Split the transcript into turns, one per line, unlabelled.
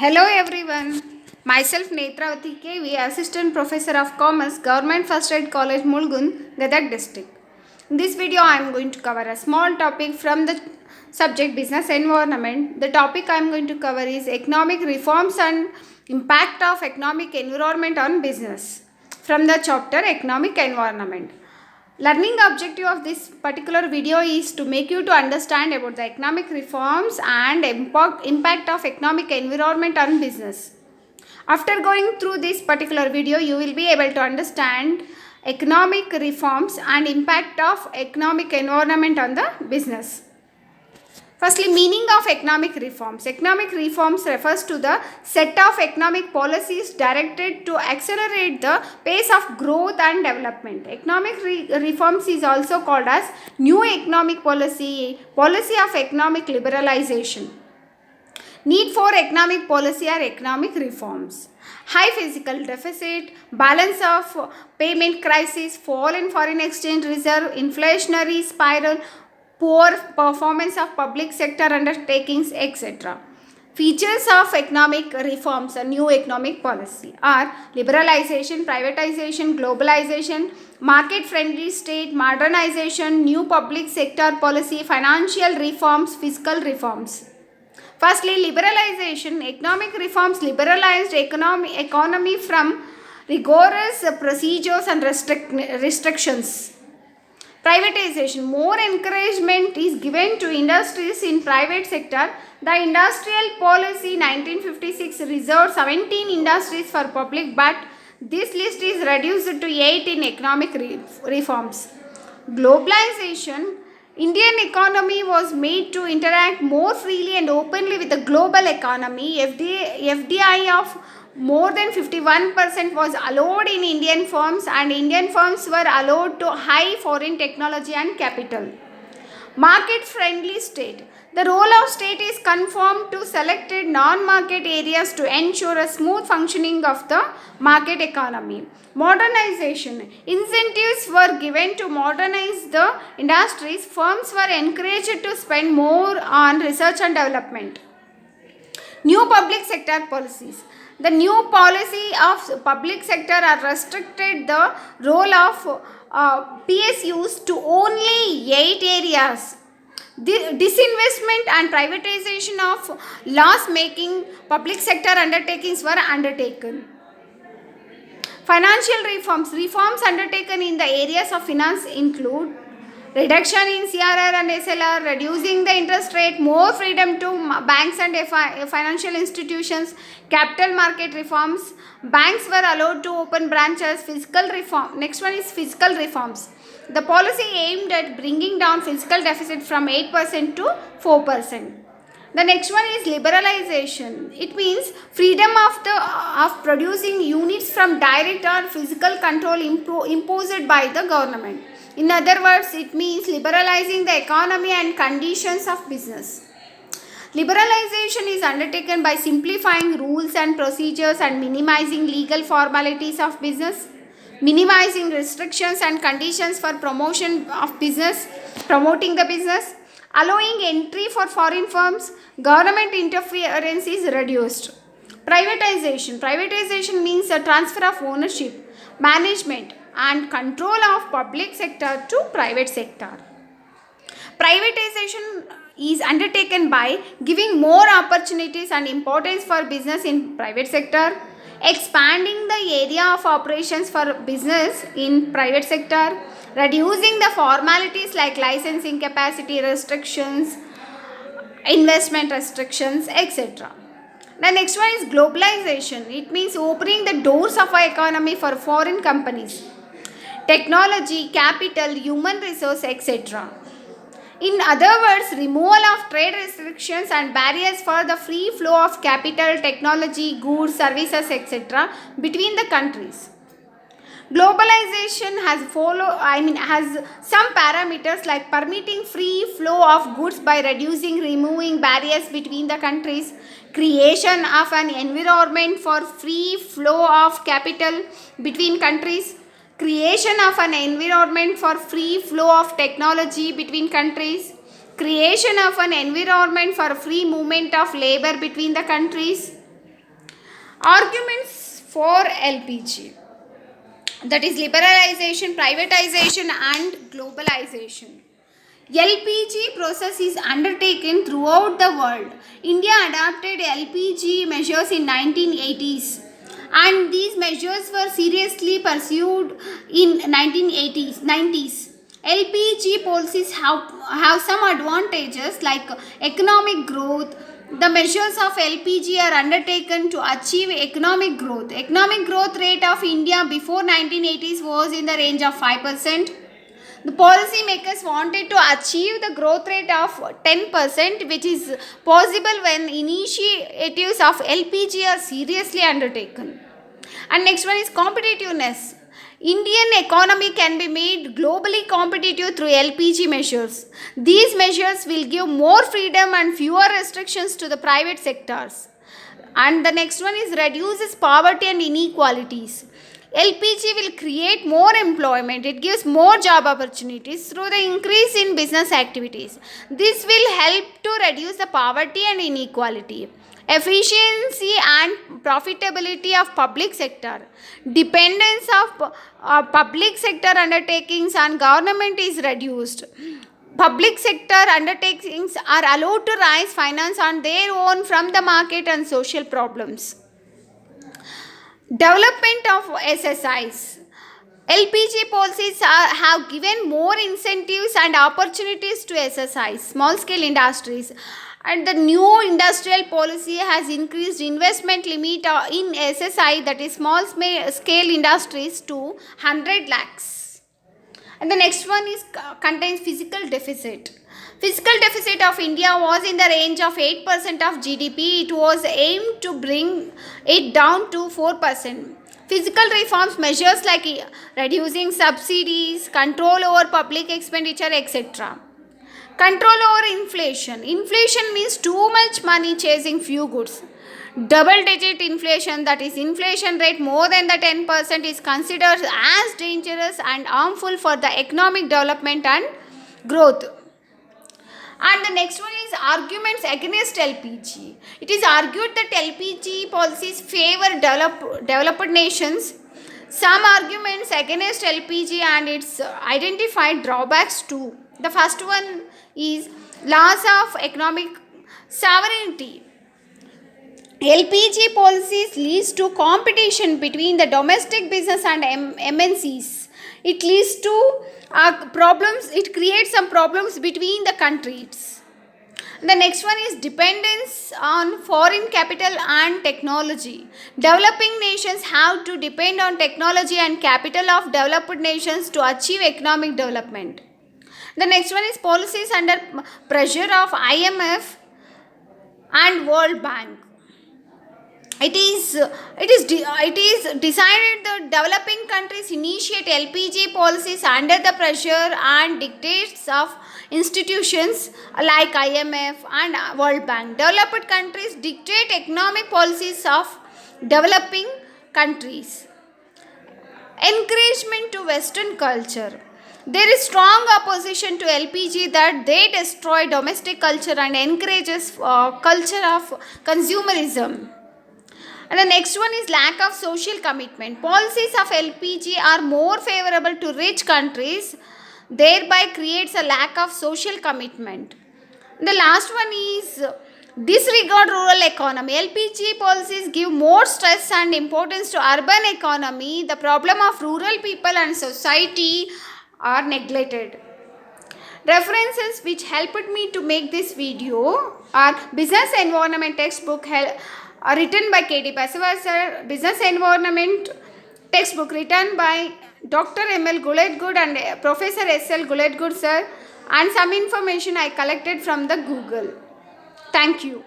Hello everyone. Myself Netravati KV, Assistant Professor of Commerce, Government First Aid College, Mulgun, Gadag District. In this video, I am going to cover a small topic from the subject Business Environment. The topic I am going to cover is Economic Reforms and Impact of Economic Environment on Business from the chapter Economic Environment. Learning objective of this particular video is to make you to understand about the economic reforms and impact of economic environment on business. After going through this particular video, you will be able to understand economic reforms and impact of economic environment on the business. Firstly, meaning of economic reforms. Economic reforms refers to the set of economic policies directed to accelerate the pace of growth and development. Economic reforms is also called as new economic policy of economic liberalization. Need for economic policy or economic reforms. High fiscal deficit, balance of payment crisis, fall in foreign exchange reserve, inflationary spiral, poor performance of public sector undertakings, etc. Features of economic reforms, a new economic policy are liberalization, privatization, globalization, market-friendly state, modernization, new public sector policy, financial reforms, fiscal reforms. Firstly, liberalization. Economic reforms liberalized economy from rigorous procedures and restrictions. Privatization. More encouragement is given to industries in private sector. The industrial policy 1956 reserved 17 industries for public, but this list is reduced to 8 in economic reforms. Globalization. Indian economy was made to interact more freely and openly with the global economy. FDI of more than 51% was allowed in Indian firms, and Indian firms were allowed to high foreign technology and capital. Market friendly state. The role of state is conformed to selected non-market areas to ensure a smooth functioning of the market economy. Modernization. Incentives were given to modernize the industries. Firms were encouraged to spend more on research and development. New public sector policies. The new policy of public sector are restricted the role of PSUs to only 8 areas. The disinvestment and privatization of loss-making public sector undertakings were undertaken. Financial reforms. Reforms undertaken in the areas of finance include reduction in CRR and SLR, reducing the interest rate, more freedom to banks and financial institutions, capital market reforms. Banks were allowed to open branches. Fiscal reform. Next one is fiscal reforms. The policy aimed at bringing down fiscal deficit from 8% to 4%. The next one is liberalization. It means freedom of producing units from direct or physical control imposed by the government. In other words, it means liberalizing the economy and conditions of business. Liberalization is undertaken by simplifying rules and procedures and minimizing legal formalities of business, minimizing restrictions and conditions for promoting the business, allowing entry for foreign firms. Government interference is reduced. Privatization. Privatization means a transfer of ownership, management and control of public sector to private sector. Privatization is undertaken by giving more opportunities and importance for business in private sector, expanding the area of operations for business in private sector, reducing the formalities like licensing capacity restrictions, investment restrictions, etc. The next one is globalization. It means opening the doors of our economy for foreign companies, technology, capital, human resource, etc. In other words, removal of trade restrictions and barriers for the free flow of capital, technology, goods, services, etc. between the countries. Globalization has some parameters like permitting free flow of goods by removing barriers between the countries, creation of an environment for free flow of capital between countries, creation of an environment for free flow of technology between countries, creation of an environment for free movement of labor between the countries, Arguments for LPG, that is liberalization, privatization and globalization. LPG process is undertaken throughout the world. India adopted LPG measures in 1980s, and these measures were seriously pursued in 1980s 90s. LPG policies have some advantages like economic growth. The measures of LPG are undertaken to achieve economic growth. Economic growth rate of India before 1980s was in the range of 5%. The policy makers wanted to achieve the growth rate of 10%, which is possible when initiatives of LPG are seriously undertaken. And next one is competitiveness. Indian economy can be made globally competitive through LPG measures. These measures will give more freedom and fewer restrictions to the private sectors. And the next one is reduces poverty and inequalities. LPG will create more employment. It gives more job opportunities through the increase in business activities. This will help to reduce the poverty and inequality. Efficiency and profitability of public sector. Dependence of public sector undertakings on government is reduced. Public sector undertakings are allowed to raise finance on their own from the market and social problems. Development of SSIs. LPG policies have given more incentives and opportunities to SSIs, small scale industries. And the new industrial policy has increased investment limit in SSI, that is small scale industries, to 100 lakhs. And the next one is contains fiscal deficit. Fiscal deficit of India was in the range of 8% of GDP. It was aimed to bring it down to 4%. Physical reforms measures like reducing subsidies, control over public expenditure, etc. Control over inflation. Inflation means too much money chasing few goods. Double digit inflation, that is inflation rate more than the 10%, is considered as dangerous and harmful for the economic development and growth. And the next one is arguments against LPG. It is argued that LPG policies favor developed nations. Some arguments against LPG and its identified drawbacks too. The first one is loss of economic sovereignty. LPG policies leads to competition between the domestic business and MNCs. It leads to problems. It creates some problems between the countries. The next one is dependence on foreign capital and technology. Developing nations have to depend on technology and capital of developed nations to achieve economic development. The next one is policies under pressure of IMF and World Bank. It is decided that developing countries initiate LPG policies under the pressure and dictates of institutions like IMF and World Bank. Developed countries dictate economic policies of developing countries. Encouragement to Western culture. There is strong opposition to LPG that they destroy domestic culture and encourages culture of consumerism. And the next one is lack of social commitment. Policies of LPG are more favorable to rich countries, thereby creates a lack of social commitment. The last one is disregard rural economy. LPG policies give more stress and importance to urban economy. The problem of rural people and society are neglected. References which helped me to make this video are Business Environment textbook written by K.D. Pasavar sir, Business Environment textbook written by Dr. M.L. Guledgud and Professor S.L. Guledgud sir, and some information I collected from the Google. Thank you.